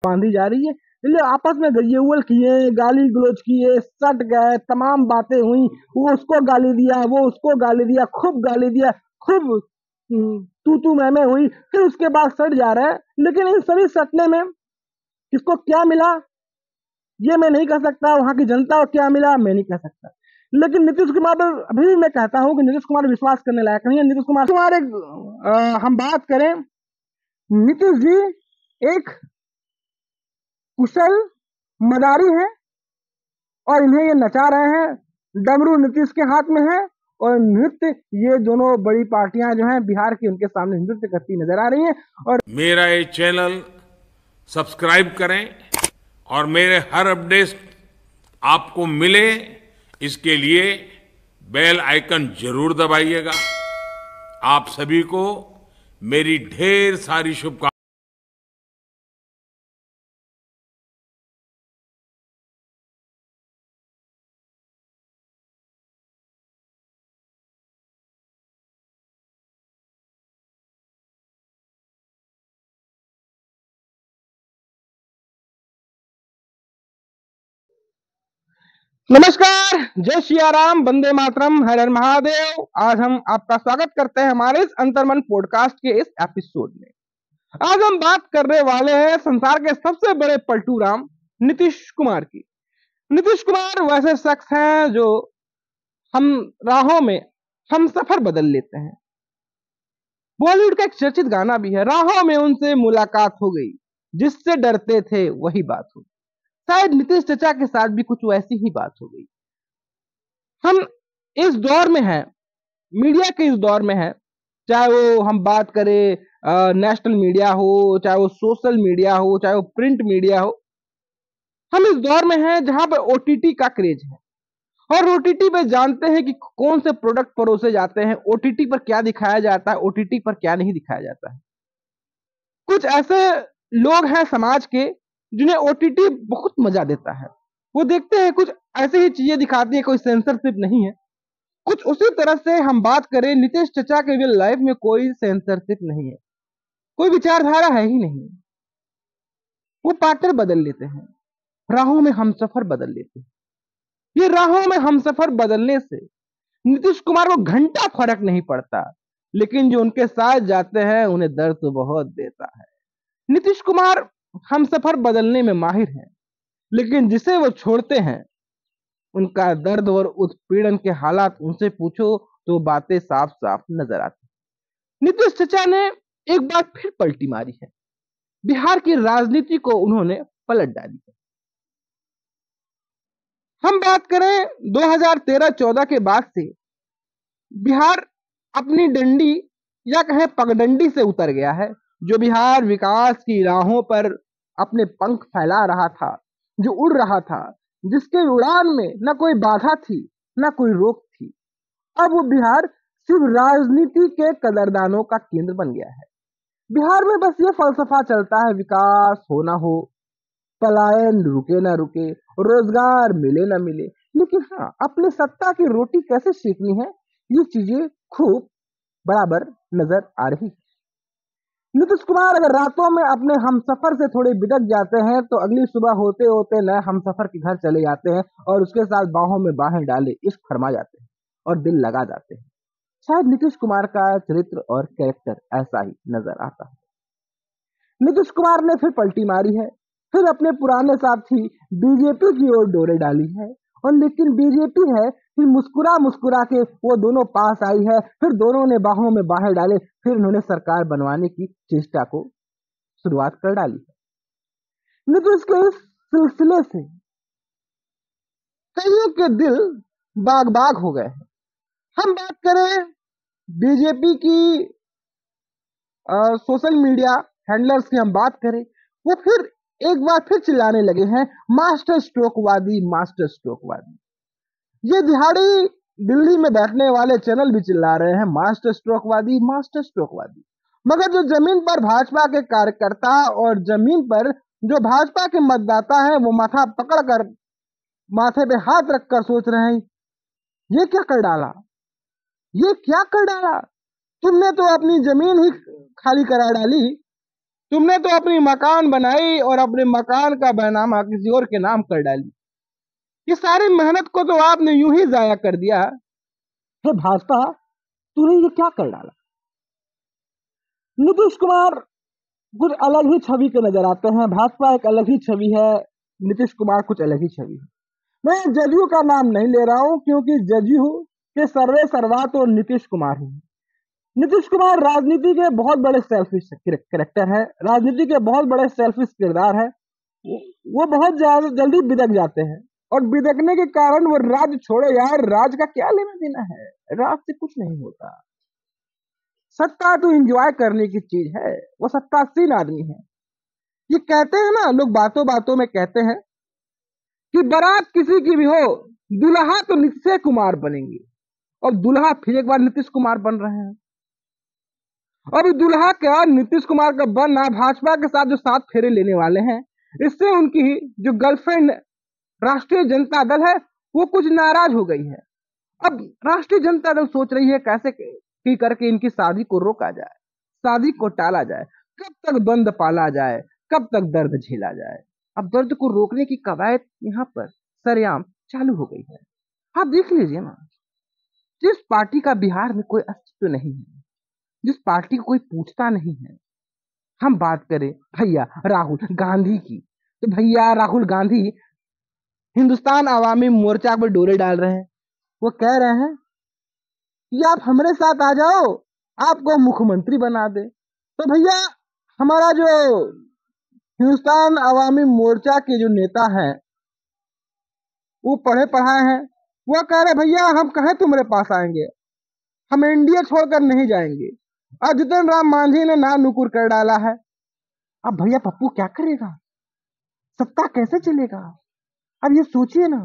बांधी जा रही है। इसलिए आपस में गज्जेउल किए, गाली गलौज किए, सट गए, तमाम बातें हुई। वो उसको गाली दिया, वो उसको गाली दिया, खूब गाली दिया, खूब तू मैं हुई। फिर उसके बाद सट जा रहा है। लेकिन इन सभी सटने में किसको क्या मिला ये मैं नहीं कह सकता, वहां की जनता को क्या मिला मैं नहीं कह सकता। लेकिन नीतीश कुमार पर अभी भी मैं कहता हूं कि नीतीश कुमार विश्वास करने लायक नहीं है। नीतीश कुमार एक हम बात करें, नीतीश जी एक कुशल मदारी है और इन्हें ये नचा रहे हैं। डमरू नीतीश के हाथ में है और नृत्य ये दोनों बड़ी पार्टियां जो हैं बिहार की उनके सामने नृत्य करती नजर आ रही हैं। और मेरा ये चैनल सब्सक्राइब करें और मेरे हर अपडेट आपको मिले इसके लिए बेल आइकन जरूर दबाइएगा। आप सभी को मेरी ढेर सारी शुभकामनाएं। नमस्कार, जय सिया राम, वंदे मातरम, हर हर महादेव। आज हम आपका स्वागत करते हैं हमारे इस अंतर्मन पॉडकास्ट के इस एपिसोड में। आज हम बात करने वाले हैं संसार के सबसे बड़े पलटू राम नीतीश कुमार की। नीतीश कुमार वैसे शख्स हैं जो हम राहों में हम सफर बदल लेते हैं। बॉलीवुड का एक चर्चित गाना भी है, राहों में उनसे मुलाकात हो गई, जिससे डरते थे वही बात हो। शायद नीतीश चचा के साथ भी कुछ वैसी ही बात हो गई। हम इस दौर में हैं, मीडिया के इस दौर में हैं, चाहे वो हम बात करें नेशनल मीडिया हो, चाहे वो सोशल मीडिया हो, चाहे वो प्रिंट मीडिया हो। हम इस दौर में हैं जहां पर ओटीटी का क्रेज है और ओटीटी पे जानते हैं कि कौन से प्रोडक्ट परोसे जाते हैं, ओटीटी पर क्या दिखाया जाता है, ओटीटी पर क्या नहीं दिखाया जाता है। कुछ ऐसे लोग हैं समाज के जिन्हें ओटीटी बहुत मजा देता है। वो देखते हैं, कुछ ऐसे ही चीजें दिखाती है, कोई सेंसरशिप नहीं है। कुछ उसी तरह से हम बात करें नीतीश चचा के रियल लाइफ में कोई सेंसरशिप नहीं है, कोई विचारधारा है ही नहीं। वो पार्टनर बदल लेते हैं, राहों में हमसफर बदल लेते हैं। ये राहों में हमसफर बदलने से नीतीश कुमार को घंटा फर्क नहीं पड़ता, लेकिन जो उनके साथ जाते हैं उन्हें दर्द तो बहुत देता है। नीतीश कुमार हमसफर बदलने में माहिर हैं, लेकिन जिसे वो छोड़ते हैं उनका दर्द और उत्पीड़न के हालात उनसे पूछो तो बातें साफ साफ नजर आती। नीतीश चचा ने एक बार फिर पलटी मारी है, बिहार की राजनीति को उन्होंने पलट डाली है। हम बात करें 2013-14 के बाद से बिहार अपनी डंडी या कहें पगडंडी से उतर गया है। जो बिहार विकास की राहों पर अपने पंख फैला रहा था, जो उड़ रहा था, जिसके उड़ान में न कोई बाधा थी न कोई रोक थी, अब वो बिहार सिर्फ राजनीति के कदरदानों का केंद्र बन गया है। बिहार में बस ये फलसफा चलता है, विकास हो ना हो, पलायन रुके ना रुके, रोजगार मिले ना मिले, लेकिन हाँ, अपने सत्ता की रोटी कैसे सेकनी है ये चीजें खूब बराबर नजर आ रही। नीतीश कुमार अगर रातों में अपने हमसफर से थोड़े बिदक जाते हैं तो अगली सुबह होते होते नए हमसफर के घर चले जाते हैं और उसके साथ बाहों में बाहें डाले इश्क फरमा जाते हैं और दिल लगा जाते हैं। शायद नीतीश कुमार का चरित्र और कैरेक्टर ऐसा ही नजर आता है। नीतीश कुमार ने फिर पलटी मारी है, फिर अपने पुराने साथी बीजेपी की ओर डोरे डाली है। और लेकिन बीजेपी है, फिर मुस्कुरा मुस्कुरा के वो दोनों पास आई है, फिर दोनों ने बाहों में बाहें डाले, फिर उन्होंने सरकार बनवाने की चेष्टा को शुरुआत कर डाली है। नीतीश के इस सिलसिले से कईयों के दिल बाग बाग हो गए हैं। हम बात करें बीजेपी की सोशल मीडिया हैंडलर्स की, हम बात करें, वो फिर एक बार फिर चिल्लाने लगे हैं मास्टर स्ट्रोकवादी, मास्टर स्ट्रोकवादी। ये दिहाड़ी दिल्ली में बैठने वाले चैनल भी चिल्ला रहे हैं मास्टर स्ट्रोकवादी, मास्टर स्ट्रोकवादी। मगर जो जमीन पर भाजपा के कार्यकर्ता और जमीन पर जो भाजपा के मतदाता हैं वो माथा पकड़कर माथे पे हाथ रखकर सोच रहे हैं ये क्या कर डाला, ये क्या कर डाला, तुमने तो अपनी जमीन ही खाली करा डाली। तुमने तो अपनी मकान बनाई और अपने मकान का बहनामा किसी और के नाम कर डाली। ये सारी मेहनत को तो आपने यूं ही जाया कर दिया। हे भाजपा, तूने ये क्या कर डाला? नीतीश कुमार कुछ अलग ही छवि के नजर आते हैं, भाजपा एक अलग ही छवि है, नीतीश कुमार कुछ अलग ही छवि है। मैं जदयू का नाम नहीं ले रहा हूं क्योंकि जदयू के सर्वे सर्वा तो नीतीश कुमार ही है। नीतीश कुमार राजनीति के बहुत बड़े सेल्फिश कैरेक्टर है, राजनीति के बहुत बड़े सेल्फिश किरदार है। वो बहुत जल्दी बिदक जाते हैं और बिदकने के कारण वो राज्य छोड़ो यार, राज का क्या लेना देना है, राज से कुछ नहीं होता। सत्ता तो एंजॉय करने की चीज है, वो सत्तासीन आदमी है। ये कहते हैं ना लोग, बातों बातों में कहते हैं कि बारात किसी की भी हो, दुल्हा तो निश्चय कुमार बनेंगे, और दुल्हा फिर एक बार नीतीश कुमार बन रहे हैं। अब दुल्हा क्या नीतीश कुमार का बनना, भाजपा के साथ जो 7 फेरे लेने वाले हैं, इससे उनकी जो गर्लफ्रेंड राष्ट्रीय जनता दल है वो कुछ नाराज हो गई है। अब राष्ट्रीय जनता दल सोच रही है कैसे की करके इनकी शादी को रोका जाए, शादी को टाला जाए, कब तक बंद पाला जाए, कब तक दर्द झेला जाए। अब दर्द को रोकने की कवायद यहाँ पर सरेआम चालू हो गई है। आप देख लीजिए ना, जिस पार्टी का बिहार में कोई अस्तित्व नहीं है, जिस पार्टी को कोई पूछता नहीं है, हम बात करें भैया राहुल गांधी की, तो भैया राहुल गांधी हिंदुस्तान आवामी मोर्चा पर डोरे डाल रहे हैं। वो कह रहे हैं कि आप हमारे साथ आ जाओ, आपको मुख्यमंत्री बना दे। तो भैया हमारा जो हिंदुस्तान आवामी मोर्चा के जो नेता हैं, वो पढ़े पढ़ाए हैं, वो कह रहे भैया हम कहे तुम्हारे पास आएंगे, हम इंडिया छोड़कर नहीं जाएंगे। और जितन राम मांझी ने ना नुकुर कर डाला है। अब भैया पप्पू क्या करेगा, सत्ता कैसे चलेगा? अब ये सोचिए ना,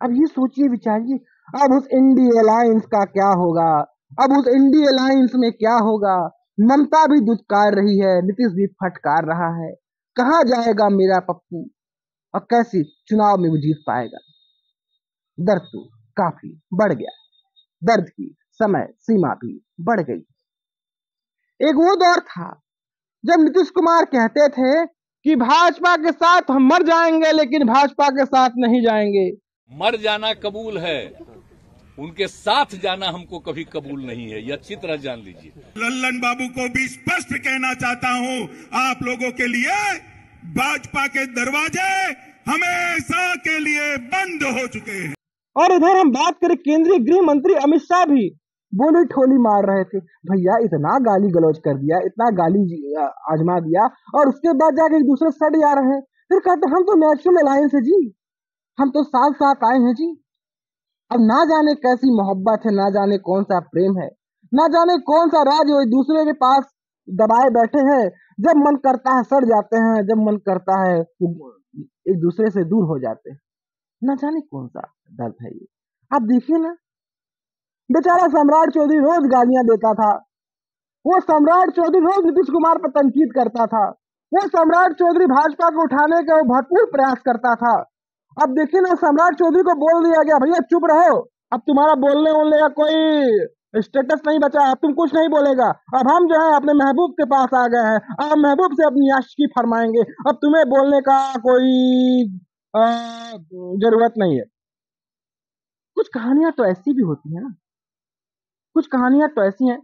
अब ये सोचिए विचारिए, अब उस इंडिया अलायंस का क्या होगा, अब उस इंडिया अलायंस में क्या होगा। ममता भी दुत्कार रही है, नीतीश भी फटकार रहा है, कहाँ जाएगा मेरा पप्पू, और कैसे चुनाव में वो जीत पाएगा। दर्द तो काफी बढ़ गया, दर्द की समय सीमा भी बढ़ गई। एक वो दौर था जब नीतीश कुमार कहते थे कि भाजपा के साथ हम मर जाएंगे लेकिन भाजपा के साथ नहीं जाएंगे। मर जाना कबूल है, उनके साथ जाना हमको कभी कबूल नहीं है, ये अच्छी तरह जान लीजिए। लल्लन बाबू को भी स्पष्ट कहना चाहता हूं, आप लोगों के लिए भाजपा के दरवाजे हमेशा के लिए बंद हो चुके हैं। और इधर हम बात करें, केंद्रीय गृह मंत्री अमित शाह भी बोली ठोली मार रहे थे। भैया इतना गाली गलौज कर दिया, इतना गाली आजमा दिया, और उसके बाद जाके एक दूसरे सड़ जा रहे हैं। फिर कहते हम तो नेचुरल अलायंस है जी, हम तो साथ साथ आए हैं जी। अब ना जाने कैसी मोहब्बत है, ना जाने कौन सा प्रेम है, ना जाने कौन सा राज एक दूसरे के पास दबाए बैठे हैं। जब मन करता है सड़ जाते हैं, जब मन करता है एक दूसरे से दूर हो जाते हैं। ना जाने कौन सा दर्द है ये। आप देखिए ना, बेचारा सम्राट चौधरी रोज गालियां देता था, वो सम्राट चौधरी रोज नीतीश कुमार पर तनकीद करता था, वो सम्राट चौधरी भाजपा को उठाने का भरपूर प्रयास करता था। अब देखिए ना, सम्राट चौधरी को बोल दिया गया भैया चुप रहो, अब तुम्हारा बोलने वोलने का कोई स्टेटस नहीं बचा, अब तुम कुछ नहीं बोलेगा। अब हम जो है अपने महबूब के पास आ गए हैं, अब महबूब से अपनी आशिकी फरमाएंगे, अब तुम्हें बोलने का कोई जरूरत नहीं है। कुछ कहानियां तो ऐसी भी होती है ना, कुछ कहानियां तो ऐसी हैं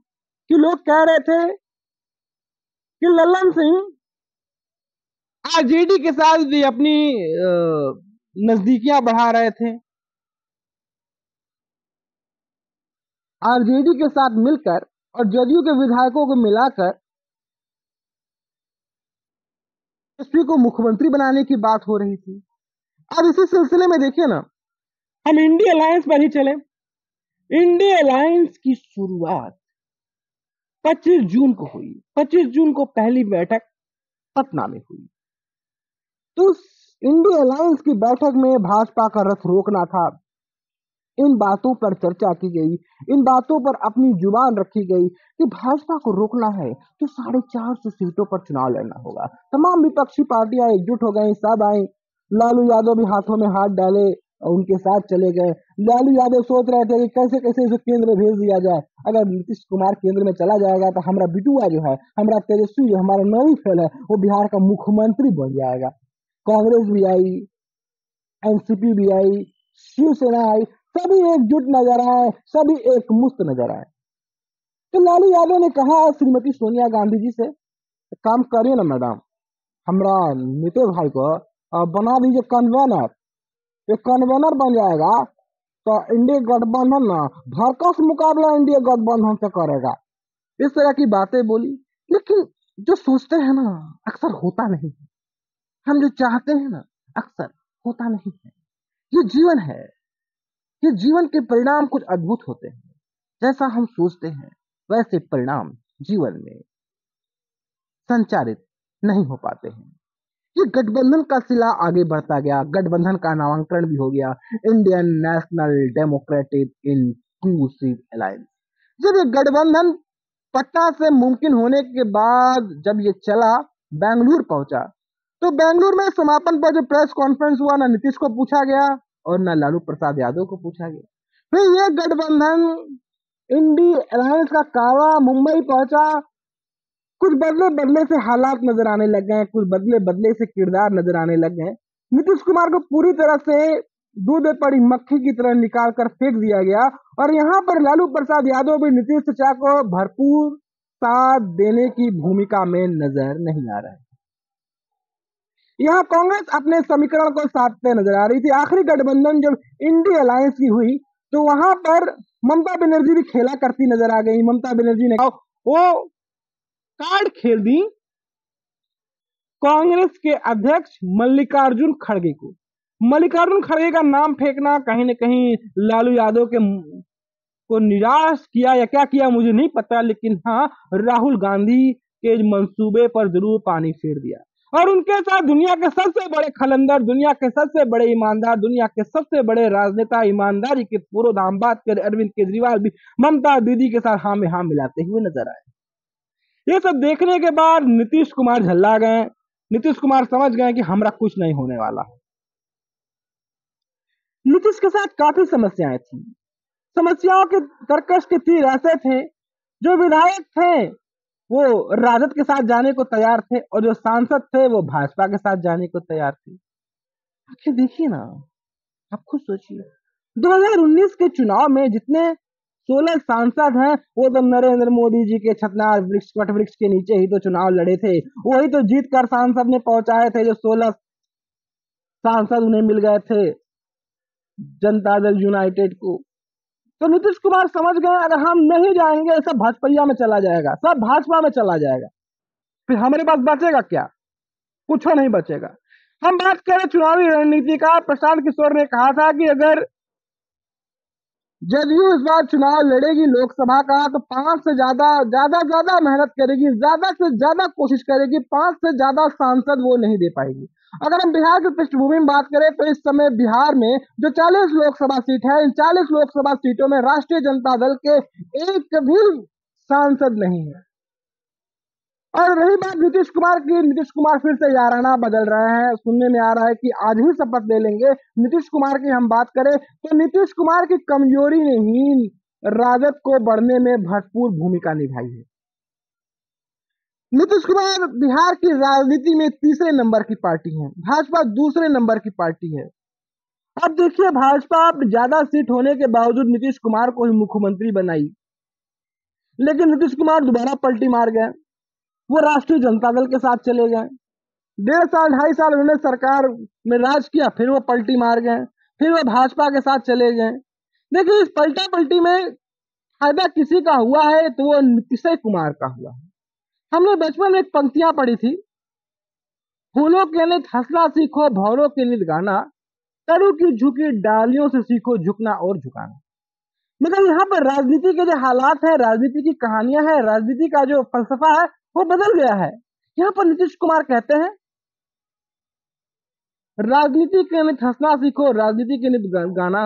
कि लोग कह रहे थे कि लल्लन सिंह आरजेडी के साथ भी अपनी नजदीकियां बढ़ा रहे थे। आरजेडी के साथ मिलकर और जदयू के विधायकों को मिलाकर एसपी को मुख्यमंत्री बनाने की बात हो रही थी। अब इसी सिलसिले में देखिए ना, हम इंडिया अलायंस पर ही चले। इंडिया अलायंस की शुरुआत 25 जून को हुई। 25 जून को पहली बैठक पटना में हुई। तो इंडिया अलायंस की बैठक में भाजपा का रथ रोकना था। इन बातों पर चर्चा की गई, इन बातों पर अपनी जुबान रखी गई कि भाजपा को रोकना है तो 450 सीटों पर चुनाव लड़ना होगा। तमाम विपक्षी पार्टियां एकजुट हो गई, सब आई, लालू यादव भी हाथों में हाथ डाले उनके साथ चले गए। लालू यादव सोच रहे थे कि कैसे कैसे इसे केंद्र भेज दिया जाए। अगर नीतीश कुमार केंद्र में चला जाएगा तो हमारा बिटुआ जो है, हमारा तेजस्वी जो हमारा नवी फेल है, वो बिहार का मुख्यमंत्री बन जाएगा। कांग्रेस भी आई, एनसीपी भी आई, शिवसेना आई, सभी एकजुट नजर आए, सभी एक मुस्त नजर आए। तो लालू यादव ने कहा श्रीमती सोनिया गांधी जी से, काम करिए ना मैडम, हमरा नीतीश भाई को बना दीजिए कन्वेनर। ये कन्वेनर बन जाएगा तो इंडिया गठबंधन ना भरकस मुकाबला इंडिया गठबंधन से करेगा। इस तरह की बातें बोली। लेकिन जो सोचते हैं ना अक्सर होता नहीं है, हम जो चाहते हैं ना अक्सर होता नहीं है। ये जीवन है, ये जीवन के परिणाम कुछ अद्भुत होते हैं। जैसा हम सोचते हैं वैसे परिणाम जीवन में संचारित नहीं हो पाते हैं। ये गठबंधन का सिला आगे बढ़ता गया, गठबंधन का नामांकन भी हो गया, Indian national democratic inclusive alliance. जब ये गठबंधन पटना से मुमकिन होने के बाद जब ये चला बेंगलुरु पहुंचा, तो बेंगलुरु में समापन पर जो प्रेस कॉन्फ्रेंस हुआ, ना नीतीश को पूछा गया और ना लालू प्रसाद यादव को पूछा गया। फिर ये गठबंधन इंडी अलायंस का कावा मुंबई पहुंचा। कुछ बदले बदले से हालात नजर आने लग गए, कुछ बदले बदले से किरदार नजर आने लग गए। नीतीश कुमार को पूरी तरह से दूध में पड़ी मक्खी की तरह निकाल कर फेंक दिया गया और यहाँ पर लालू प्रसाद यादव भी नीतीश चाचा को भरपूर साथ देने की भूमिका में नजर नहीं आ रहे हैं। यहाँ कांग्रेस अपने समीकरण को साधते नजर आ रही थी। आखिरी गठबंधन जब इंडी अलायंस की हुई तो वहां पर ममता बनर्जी भी खेला करती नजर आ गई। ममता बनर्जी ने वो कार्ड खेल दी कांग्रेस के अध्यक्ष मल्लिकार्जुन खड़गे को। मल्लिकार्जुन खड़गे का नाम फेंकना कहीं न कहीं लालू यादव के को निराश किया या क्या किया मुझे नहीं पता, लेकिन हाँ राहुल गांधी के मंसूबे पर जरूर पानी फेर दिया। और उनके साथ दुनिया के सबसे बड़े खलंदर, दुनिया के सबसे बड़े ईमानदार, दुनिया के सबसे बड़े राजनेता, ईमानदारी के पुरोधाम बात कर अरविंद केजरीवाल भी ममता दीदी के साथ हाँ में हाँ मिलाते हुए नजर आए। ये सब देखने के बाद नीतीश कुमार झल्ला गए। नीतीश कुमार समझ गए कि हमरा कुछ नहीं होने वाला है। नीतीश के साथ काफी समस्याएं थी। समस्याओं के तरकश के तीर ऐसे थे, जो विधायक थे वो राजद के साथ जाने को तैयार थे और जो सांसद थे वो भाजपा के साथ जाने को तैयार थे। आखिर देखिए ना, आप खुद सोचिए 2019 के चुनाव में जितने 16 सांसद हैं वो तो नरेंद्र मोदी जी के छतनार वृक्ष वट वृक्ष के नीचे ही तो चुनाव लड़े थे। वही तो जीत कर सांसद ने पहुंचाए थे। जो 16 सांसद उन्हें मिल गए थे जनता दल यूनाइटेड को। तो नीतीश कुमार समझ गए अगर हम नहीं जाएंगे सब भाजपा में चला जाएगा, सब भाजपा में चला जाएगा, फिर हमारे पास बचेगा क्या? कुछ नहीं बचेगा। हम बात करें चुनावी रणनीति का, प्रशांत किशोर ने कहा था कि अगर जदयू इस बार चुनाव लड़ेगी लोकसभा का तो 5 से ज्यादा मेहनत करेगी, ज्यादा से ज्यादा कोशिश करेगी, 5 से ज्यादा सांसद वो नहीं दे पाएगी। अगर हम बिहार की पृष्ठभूमि में बात करें तो इस समय बिहार में जो 40 लोकसभा सीट है, इन 40 लोकसभा सीटों में राष्ट्रीय जनता दल के एक भी सांसद नहीं है। और रही बात नीतीश कुमार की, नीतीश कुमार फिर से याराना बदल रहे हैं। सुनने में आ रहा है कि आज ही शपथ ले लेंगे। नीतीश कुमार की हम बात करें तो नीतीश कुमार की कमजोरी ने ही राजद को बढ़ने में भरपूर भूमिका निभाई है। नीतीश कुमार बिहार की राजनीति में तीसरे नंबर की पार्टी है, भाजपा दूसरे नंबर की पार्टी है। अब देखिए भाजपा ज्यादा सीट होने के बावजूद नीतीश कुमार को ही मुख्यमंत्री बनाई, लेकिन नीतीश कुमार दोबारा पलटी मार गए। वो राष्ट्रीय जनता दल के साथ चले गए। 1.5 साल 2.5 साल उन्होंने सरकार में राज किया, फिर वो पलटी मार गए, फिर वो भाजपा के साथ चले गए। देखिए इस पलटा पलटी में फायदा किसी का हुआ है तो वो नीतीश कुमार का हुआ है। हमने बचपन में एक पंक्तियां पढ़ी थी, फूलों के नित हंसना सीखो, भौरों के नित गाना, तरु की झुकी डालियों से सीखो झुकना और झुकाना। मगर यहाँ पर राजनीति के जो हालात है, राजनीति की कहानियां है, राजनीति का जो फलसफा है वो बदल गया है। यहाँ पर नीतीश कुमार कहते हैं राजनीति के नित हंसना सीखो, राजनीति के नित गाना,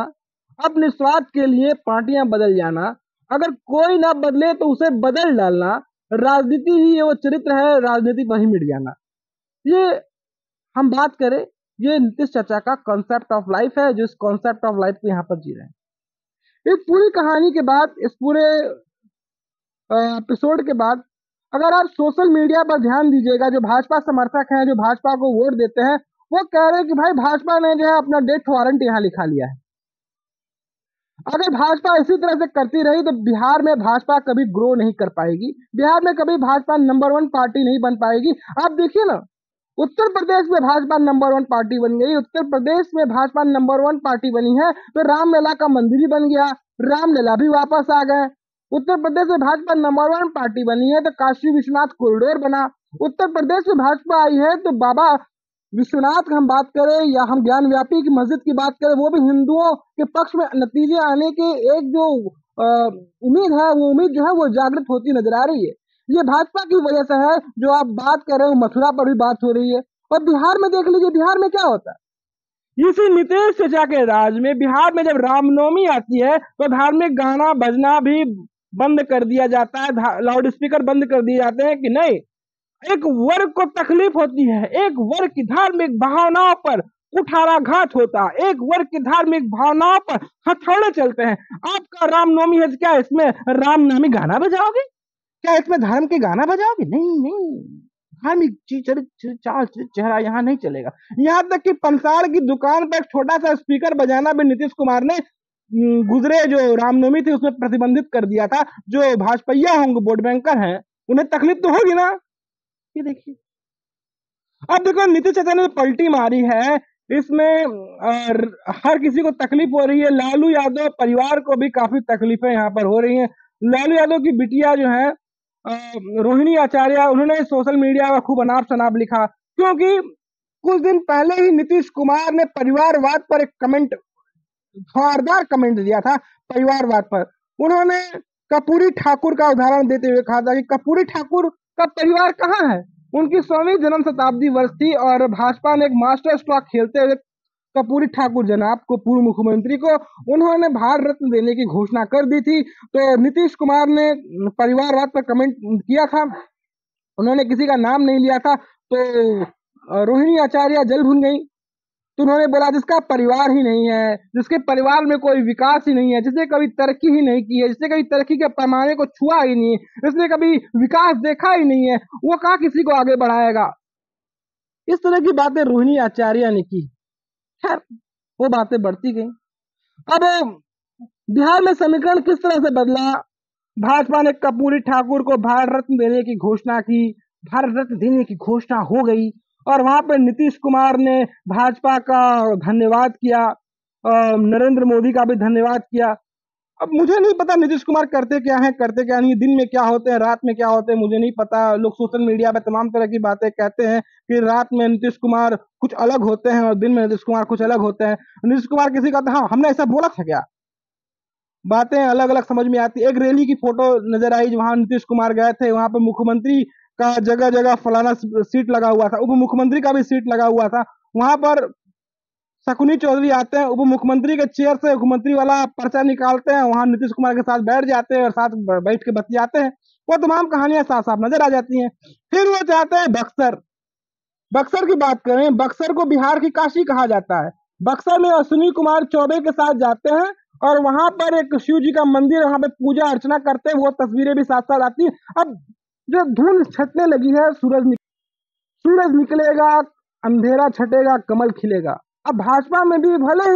अपने स्वार्थ के लिए पार्टियां बदल जाना, अगर कोई ना बदले तो उसे बदल डालना, राजनीति ही वो चरित्र है, राजनीति वही मिट जाना। ये हम बात करें ये नीतीश चाचा का कॉन्सेप्ट ऑफ लाइफ है, जो इस कॉन्सेप्ट ऑफ लाइफ को यहाँ पर जी रहे हैं। इस पूरी कहानी के बाद, इस पूरे एपिसोड के बाद, अगर आप सोशल मीडिया पर ध्यान दीजिएगा, जो भाजपा समर्थक हैं, जो भाजपा को वोट देते हैं, वो कह रहे हैं कि भाई भाजपा ने जो है अपना डेथ वारंट यहाँ लिखा लिया है। अगर भाजपा इसी तरह से करती रही तो बिहार में भाजपा कभी ग्रो नहीं कर पाएगी, बिहार में कभी भाजपा नंबर 1 पार्टी नहीं बन पाएगी। आप देखिए ना, उत्तर प्रदेश में भाजपा नंबर 1 पार्टी बन गई, उत्तर प्रदेश में भाजपा नंबर 1 पार्टी बनी है तो रामलला का मंदिर ही बन गया, रामलला भी वापस आ गए। उत्तर प्रदेश में भाजपा नंबर 1 पार्टी बनी है तो काशी विश्वनाथ कॉरिडोर बना। उत्तर प्रदेश में भाजपा आई है तो बाबा विश्वनाथ हम बात करें या हम ज्ञान व्यापी की मस्जिद की बात करें, वो भी हिंदुओं के पक्ष में नतीजे आने के एक जो उम्मीद है, वो उम्मीद जो है वो जागृत होती नजर आ रही है। ये भाजपा की वजह से है। जो आप बात कर रहे हो, मथुरा पर भी बात हो रही है, और बिहार में देख लीजिए, बिहार में क्या होता है। इसी नीतीश चाचा के राज में बिहार में जब रामनवमी आती है तो धार्मिक गाना बजना भी बंद कर दिया जाता है, लाउड स्पीकर बंद कर दिए जाते हैं कि नहीं, एक वर्ग को तकलीफ होती है, एक वर्ग की धार्मिक भावनाओं पर कुठाराघात होता है, एक वर्ग की धार्मिक भावनाओं पर हथौड़े चलते हैं। आपका रामनवमी है, क्या इसमें रामनामी गाना बजाओगे? क्या इसमें धर्म के गाना बजाओगे? नहीं नहीं, धार्मिक चाल चेहरा यहाँ नहीं चलेगा। यहाँ तक कि पंसार की दुकान पर एक छोटा सा स्पीकर बजाना भी नीतीश कुमार ने गुजरे जो रामनवमी थी उसमें प्रतिबंधित कर दिया था। जो भाजपा होंगे, वोट बैंकर हैं, उन्हें तकलीफ तो होगी ना। ये देखिए, अब देखो नीतीश चाचा ने पलटी मारी है, इसमें हर किसी को तकलीफ हो रही है। लालू यादव परिवार को भी काफी तकलीफें यहाँ पर हो रही हैं। लालू यादव की बिटिया जो है रोहिणी आचार्य, उन्होंने सोशल मीडिया पर खूब अनाप शनाप लिखा, क्योंकि कुछ दिन पहले ही नीतीश कुमार ने परिवारवाद पर एक कमेंट, धारदार कमेंट दिया था परिवारवाद पर। उन्होंने कर्पूरी ठाकुर का उदाहरण देते हुए कहा था कि कर्पूरी ठाकुर का परिवार कहाँ है। उनकी 100वीं जन्म शताब्दी वर्ष थी और भाजपा ने एक मास्टर स्ट्रोक खेलते हुए कर्पूरी ठाकुर जनाब को, पूर्व मुख्यमंत्री को, उन्होंने भारत रत्न देने की घोषणा कर दी थी। तो नीतीश कुमार ने परिवारवाद पर कमेंट किया था, उन्होंने किसी का नाम नहीं लिया था, तो रोहिणी आचार्य जल भून गई। तो उन्होंने बोला जिसका परिवार ही नहीं है, जिसके परिवार में कोई विकास ही नहीं है, जिसने कभी तरक्की ही नहीं की है, जिसने कभी तरक्की के पैमाने को छुआ ही नहीं है, जिसने कभी विकास देखा ही नहीं है, वो कहाँ किसी को आगे बढ़ाएगा। इस तरह की बातें रोहिणी आचार्य ने की। खैर, वो बातें बढ़ती गई। अब बिहार में समीकरण किस तरह से बदला? भाजपा ने कर्पूरी ठाकुर को भारत रत्न देने की घोषणा की, भारत रत्न देने की घोषणा हो गई, और वहां पर नीतीश कुमार ने भाजपा का धन्यवाद किया, नरेंद्र मोदी का भी धन्यवाद किया। अब मुझे नहीं पता नीतीश कुमार करते क्या है, करते क्या नहीं, दिन में क्या होते हैं, रात में क्या होते हैं, मुझे नहीं पता। लोग सोशल मीडिया पे तमाम तरह की बातें कहते हैं कि रात में नीतीश कुमार कुछ अलग होते हैं और दिन में नीतीश कुमार कुछ अलग होते हैं। नीतीश कुमार किसी का, हाँ हमने ऐसा बोला था क्या? बातें अलग अलग समझ में आती। एक रैली की फोटो नजर आई वहां नीतीश कुमार गए थे, वहां पर मुख्यमंत्री का जगह जगह फलाना सीट लगा हुआ था, उप मुख्यमंत्री का भी सीट लगा हुआ था। वहां पर शकुनी चौधरी आते हैं, उप मुख्यमंत्री के चेयर से मुख्यमंत्री वाला पर्चा निकालते हैं, वहां नीतीश कुमार के साथ बैठ जाते हैं और साथ बैठ के बतियाते हैं। वो तमाम कहानियां साफ साफ नजर आ जाती हैं। फिर वो जाते हैं बक्सर। बक्सर की बात करें, बक्सर को बिहार की काशी कहा जाता है। बक्सर में अश्विनी कुमार चौबे के साथ जाते हैं और वहां पर एक शिव जी का मंदिर, वहां पे पूजा अर्चना करते हैं, वो तस्वीरें भी साथ साथ आती हैं। अब जो धुंध छटने लगी है, सूरज निकलेगा, अंधेरा छटेगा, कमल खिलेगा। अब भाजपा में भी भले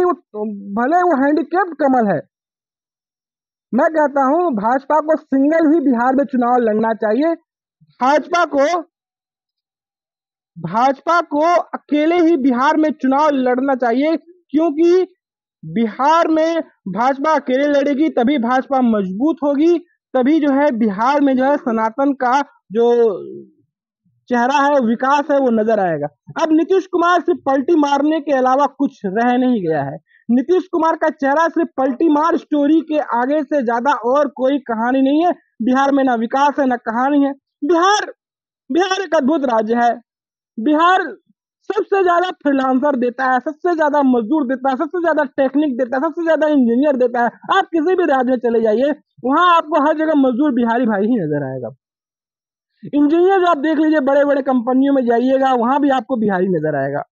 वो हैंडीकैप्ड कमल है, मैं कहता हूं भाजपा को सिंगल ही बिहार में चुनाव लड़ना चाहिए। भाजपा को अकेले ही बिहार में चुनाव लड़ना चाहिए, क्योंकि बिहार में भाजपा अकेले लड़ेगी तभी भाजपा मजबूत होगी, तभी जो है बिहार में जो है सनातन का जो चेहरा है, विकास है, वो नजर आएगा। अब नीतीश कुमार सिर्फ पलटी मारने के अलावा कुछ रह नहीं गया है। नीतीश कुमार का चेहरा सिर्फ पलटी मार स्टोरी के आगे से ज्यादा और कोई कहानी नहीं है। बिहार में ना विकास है ना कहानी है। बिहार एक अद्भुत राज्य है। बिहार सबसे ज्यादा फ्रीलांसर देता है, सबसे ज्यादा मजदूर देता है, सबसे ज्यादा टेक्निक देता है, सबसे ज्यादा इंजीनियर देता है। आप किसी भी राज्य में चले जाइए, वहां आपको हर जगह मजदूर बिहारी भाई ही नजर आएगा। इंजीनियर जो आप देख लीजिए, बड़े बड़े कंपनियों में जाइएगा, वहां भी आपको बिहारी नजर आएगा।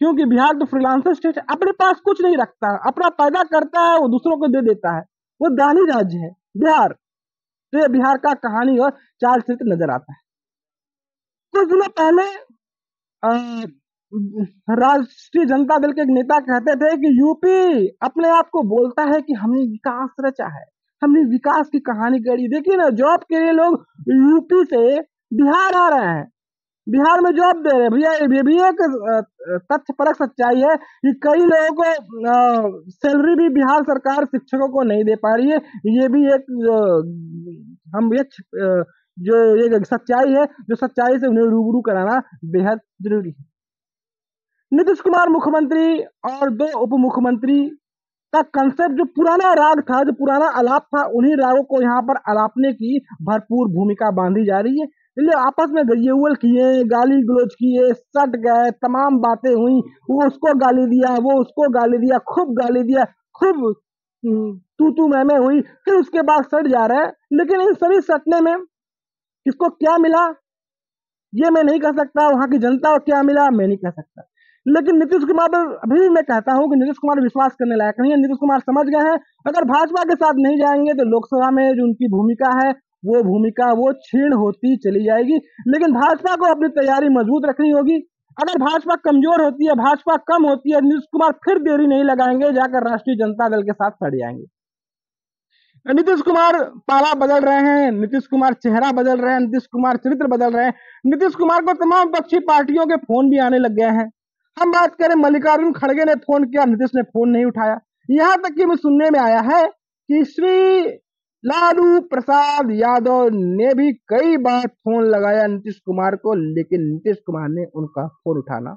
क्योंकि बिहार तो फ्रीलांसर स्टेट है, अपने पास कुछ नहीं रखता, अपना पैदा करता है वो दूसरों को दे देता है, वो दानी राज्य है बिहार। तो ये बिहार का कहानी और चाल चरित्र नजर आता है। कुछ दिनों पहले राष्ट्रीय जनता दल के एक नेता कहते थे कि यूपी अपने आप को बोलता है कि हमने विकास रचा है, हमने विकास की कहानी करी। देखिए ना, जॉब के लिए लोग यूपी से बिहार आ रहे हैं, बिहार में जॉब दे रहे हैं। भैया ये भी एक तथ्यपरक सच्चाई है कि कई लोगों को सैलरी भी बिहार सरकार शिक्षकों को नहीं दे पा रही है। ये भी एक हम एक जो एक सच्चाई है, जो सच्चाई से उन्हें रूबरू कराना बेहद जरूरी है। नीतीश कुमार मुख्यमंत्री और 2 उप मुख्यमंत्री का कंसेप्ट, जो पुराना राग था, जो पुराना आलाप था, उन्हीं रागों को यहाँ पर आलापने की भरपूर भूमिका बांधी जा रही है। इसलिए आपस में गलियवल किए, गाली गलौज किए, सट गए, तमाम बातें हुई, वो उसको गाली दिया, वो उसको गाली दिया, खूब गाली दिया, खूब तू मैं हुई, फिर उसके बाद सट जा रहा है। लेकिन इन सभी सटने में किसको क्या मिला ये मैं नहीं कह सकता, वहां की जनता को क्या मिला मैं नहीं कह सकता। लेकिन नीतीश कुमार पर अभी भी मैं कहता हूं कि नीतीश कुमार विश्वास करने लायक नहीं है। नीतीश कुमार समझ गए हैं अगर भाजपा के साथ नहीं जाएंगे तो लोकसभा में जो उनकी भूमिका है वो क्षीण होती चली जाएगी। लेकिन भाजपा को अपनी तैयारी मजबूत रखनी होगी। अगर भाजपा कमजोर होती है, भाजपा कम होती है, नीतीश कुमार फिर देरी नहीं लगाएंगे, जाकर राष्ट्रीय जनता दल के साथ सड़ जाएंगे। नीतीश कुमार पाला बदल रहे हैं, नीतीश कुमार चेहरा बदल रहे हैं, नीतीश कुमार चरित्र बदल रहे हैं। नीतीश कुमार को तमाम पक्षी पार्टियों के फोन भी आने लग गए हैं। हम बात करें, मल्लिकार्जुन खड़गे ने फोन किया, नीतीश ने फोन नहीं उठाया। यहां तक कि मैं सुनने में आया है कि श्री लालू प्रसाद यादव ने भी कई बार फोन लगाया नीतीश कुमार को, लेकिन नीतीश कुमार ने उनका फोन उठाना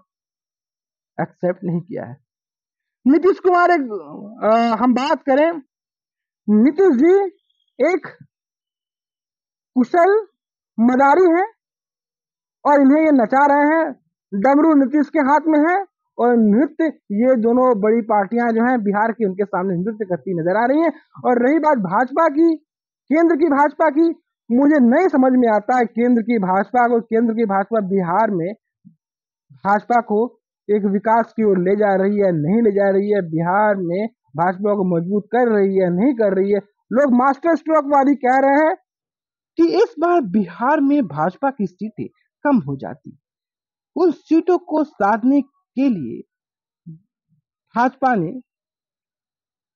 एक्सेप्ट नहीं किया है। नीतीश कुमार हम बात करें, नीतीश जी एक कुशल मदारी हैं और इन्हें ये नचा रहे हैं। डमरू नीतीश के हाथ में है और नृत्य ये दोनों बड़ी पार्टियां जो हैं बिहार की, उनके सामने नृत्य करती नजर आ रही हैं। और रही बात भाजपा की, केंद्र की भाजपा की, मुझे नहीं समझ में आता है केंद्र की भाजपा बिहार में भाजपा को एक विकास की ओर ले जा रही है, नहीं ले जा रही है। बिहार में भाजपा को मजबूत कर रही है, नहीं कर रही है। लोग मास्टर स्ट्रोक वादी कह रहे हैं कि इस बार बिहार में भाजपा की सीटें कम हो जाती। उन सीटों को साधने के लिए भाजपा ने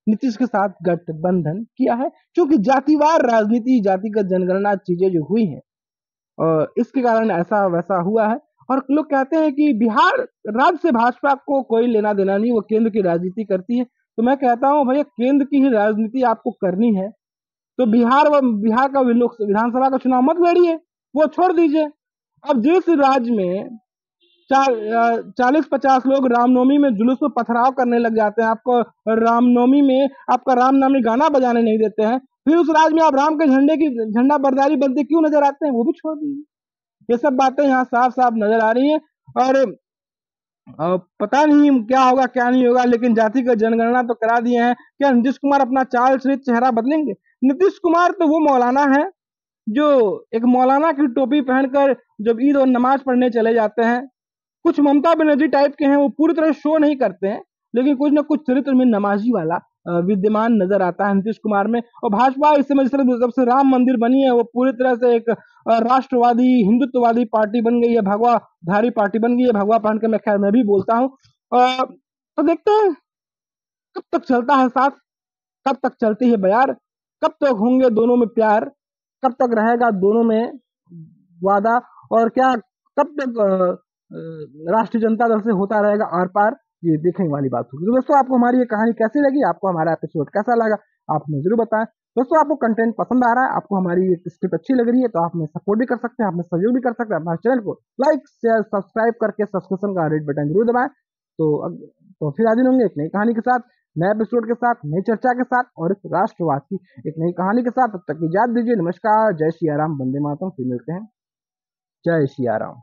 नीतीश के साथ गठबंधन किया है, क्योंकि जातिवार राजनीति, जातिगत जनगणना चीजें जो हुई हैं और इसके कारण ऐसा वैसा हुआ है। और लोग कहते हैं कि बिहार राज्य से भाजपा को कोई लेना देना नहीं, वो केंद्र की राजनीति करती है। तो मैं कहता हूं भैया, केंद्र की ही राजनीति आपको करनी है तो बिहार का विधानसभा का चुनाव मत लड़िए, वो छोड़ दीजिए। अब जिस राज्य में 40-50 लोग रामनवमी में जुलूस में पथराव करने लग जाते हैं, आपको रामनवमी में आपका रामनामी गाना बजाने नहीं देते हैं, फिर उस राज्य में आप राम के झंडा बरदारी बनते क्यों नजर आते हैं, वो भी छोड़ दीजिए। ये सब बातें यहाँ साफ साफ नजर आ रही हैं। और पता नहीं क्या होगा क्या नहीं होगा, लेकिन जातिगत जनगणना तो करा दिए हैं। क्या नीतीश कुमार अपना चाल चरित्र चेहरा बदलेंगे? नीतीश कुमार तो वो मौलाना है जो एक मौलाना की टोपी पहनकर जब ईद और नमाज पढ़ने चले जाते हैं, कुछ ममता बनर्जी टाइप के हैं, वो पूरी तरह शो नहीं करते हैं, लेकिन कुछ ना कुछ चरित्र में नमाजी वाला विद्यमान नजर आता है नीतीश कुमार में। और भाजपा इस समय जब से राम मंदिर बनी है, वो पूरी तरह से एक राष्ट्रवादी हिंदुत्ववादी पार्टी बन गई है, भगवाधारी पार्टी बन गई है। भगवा पहन के मैं भी बोलता हूँ। तो देखते हैं कब तक चलता है साथ, कब तक चलती है बयार, कब तक होंगे दोनों में प्यार, कब तक रहेगा दोनों में वादा, और क्या कब तक राष्ट्रीय जनता दल से होता रहेगा आर पार, ये देखने वाली बात होगी। तो दोस्तों, आपको हमारी ये कहानी कैसी लगी, आपको हमारा एपिसोड कैसा लगा, आप हमें जरूर बताएं। दोस्तों, आपको कंटेंट पसंद आ रहा है, आपको हमारी ये स्क्रिप्ट अच्छी लग रही है, तो आप हमें सपोर्ट भी कर सकते हैं, आप हमें सहयोग भी कर सकते हैं। हमारे चैनल को लाइक शेयर सब्सक्राइब करके सब्सक्रिप्शन का रेड बटन जरूर दबाएं। तो फिर हाजिर होंगे एक नई कहानी के साथ, नए एपिसोड के साथ, नई चर्चा के साथ और एक राष्ट्रवाद की एक नई कहानी के साथ। तब तक इजाजत दीजिए। नमस्कार, जय श्री राम, वंदे मातरम। फिर मिलते हैं। जय श्री राम।